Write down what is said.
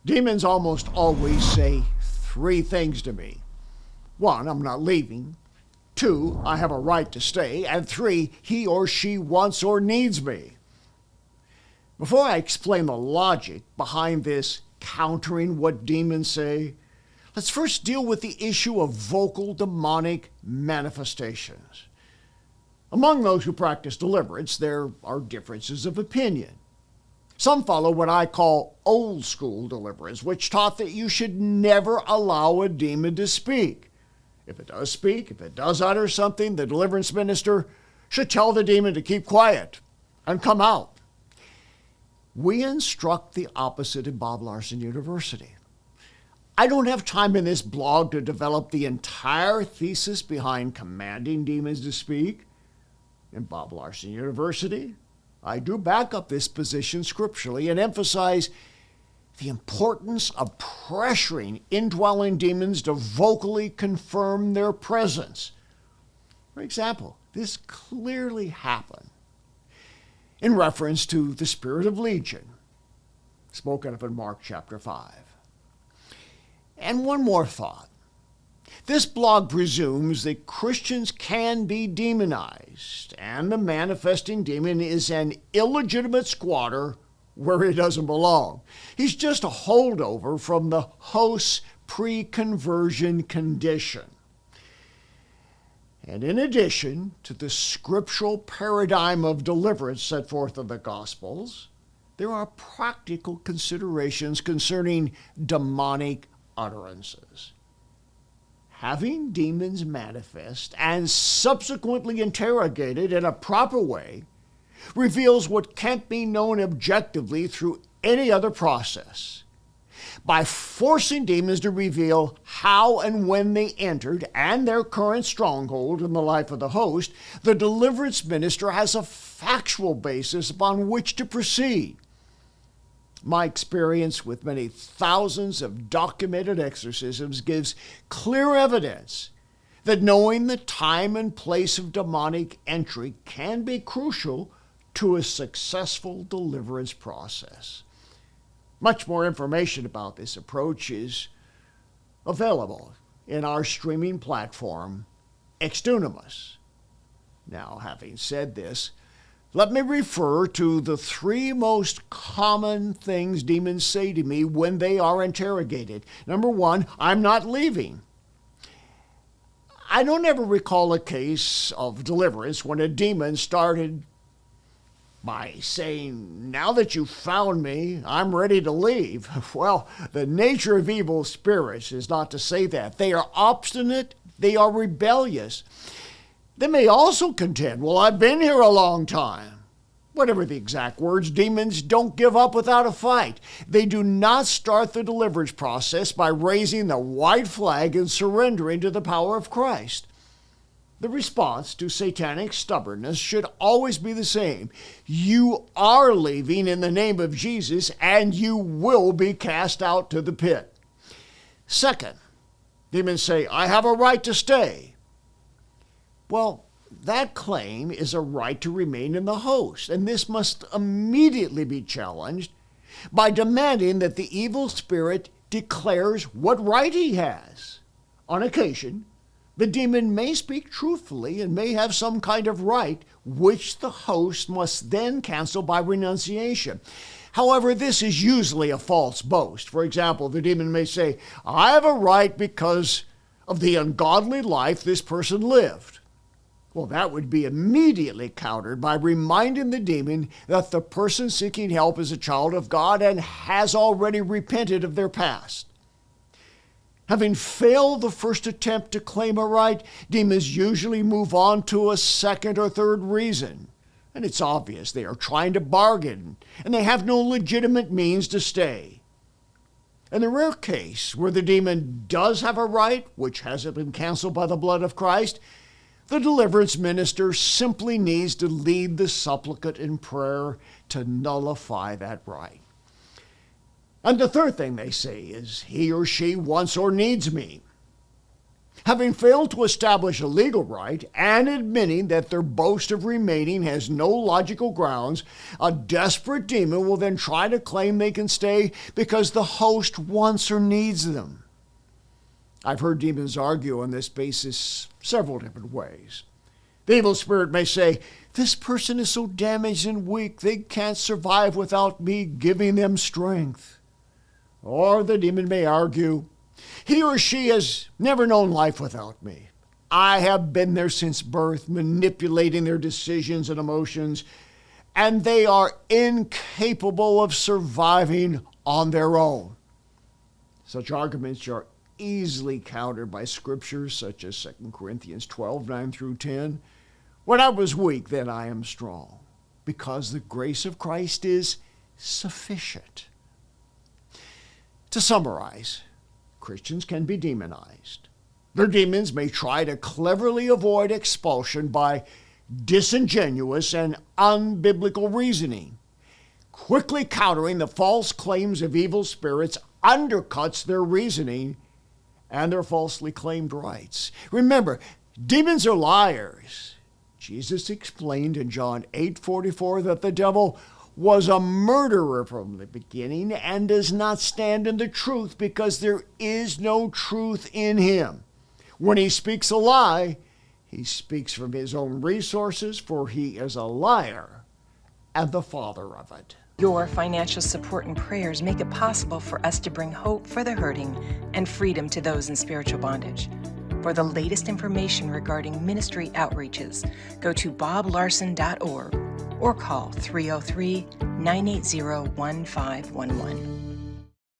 Demons almost always say three things to me. One, I'm not leaving. Two, I have a right to stay. And three, he or she wants or needs me. Before I explain the logic behind this countering what demons say, let's first deal with the issue of vocal demonic manifestations. Among those who practice deliverance, there are differences of opinion. Some follow what I call old school deliverance, which taught that you should never allow a demon to speak. If it does speak, if it does utter something, the deliverance minister should tell the demon to keep quiet and come out. We instruct the opposite at Bob Larson University. I don't have time in this blog to develop the entire thesis behind commanding demons to speak. In Bob Larson University, I do back up this position scripturally and emphasize the importance of pressuring indwelling demons to vocally confirm their presence. For example, this clearly happened in reference to the spirit of legion, spoken of in Mark chapter 5. And one more thought. This blog presumes that Christians can be demonized, and the manifesting demon is an illegitimate squatter where he doesn't belong. He's just a holdover from the host's pre-conversion condition. And in addition to the scriptural paradigm of deliverance set forth in the Gospels, there are practical considerations concerning demonic utterances. Having demons manifest and subsequently interrogated in a proper way reveals what can't be known objectively through any other process. By forcing demons to reveal how and when they entered and their current stronghold in the life of the host, the deliverance minister has a factual basis upon which to proceed. My experience with many thousands of documented exorcisms gives clear evidence that knowing the time and place of demonic entry can be crucial to a successful deliverance process. Much more information about this approach is available in our streaming platform, Exdunamis. Now, having said this, let me refer to the three most common things demons say to me when they are interrogated. Number one, I'm not leaving. I don't ever recall a case of deliverance when a demon started by saying, now that you've found me, I'm ready to leave. Well, the nature of evil spirits is not to say that. They are obstinate, they are rebellious. They may also contend, well, I've been here a long time. Whatever the exact words, demons don't give up without a fight. They do not start the deliverance process by raising the white flag and surrendering to the power of Christ. The response to satanic stubbornness should always be the same. You are leaving in the name of Jesus, and you will be cast out to the pit. Second, demons say, I have a right to stay. Well, that claim is a right to remain in the host, and this must immediately be challenged by demanding that the evil spirit declares what right he has. On occasion, the demon may speak truthfully and may have some kind of right, which the host must then cancel by renunciation. However, this is usually a false boast. For example, the demon may say, I have a right because of the ungodly life this person lived. Well, that would be immediately countered by reminding the demon that the person seeking help is a child of God and has already repented of their past. Having failed the first attempt to claim a right, demons usually move on to a second or third reason. And it's obvious they are trying to bargain, and they have no legitimate means to stay. In the rare case where the demon does have a right, which hasn't been canceled by the blood of Christ, the deliverance minister simply needs to lead the supplicant in prayer to nullify that right. And the third thing they say is, he or she wants or needs me. Having failed to establish a legal right and admitting that their boast of remaining has no logical grounds, a desperate demon will then try to claim they can stay because the host wants or needs them. I've heard demons argue on this basis several different ways. The evil spirit may say, "This person is so damaged and weak, they can't survive without me giving them strength." Or the demon may argue, "He or she has never known life without me. I have been there since birth, manipulating their decisions and emotions, and they are incapable of surviving on their own." Such arguments are easily countered by scriptures such as 2 Corinthians 12, 9 through 10. "When I was weak, then I am strong, because the grace of Christ is sufficient." To summarize, Christians can be demonized. Their demons may try to cleverly avoid expulsion by disingenuous and unbiblical reasoning. Quickly countering the false claims of evil spirits undercuts their reasoning and their falsely claimed rights. Remember, demons are liars. Jesus explained in John 8:44 that the devil was a murderer from the beginning and does not stand in the truth because there is no truth in him. When he speaks a lie, he speaks from his own resources, for he is a liar and the father of it. Your financial support and prayers make it possible for us to bring hope for the hurting and freedom to those in spiritual bondage. For the latest information regarding ministry outreaches, go to boblarson.org or call 303-980-1511.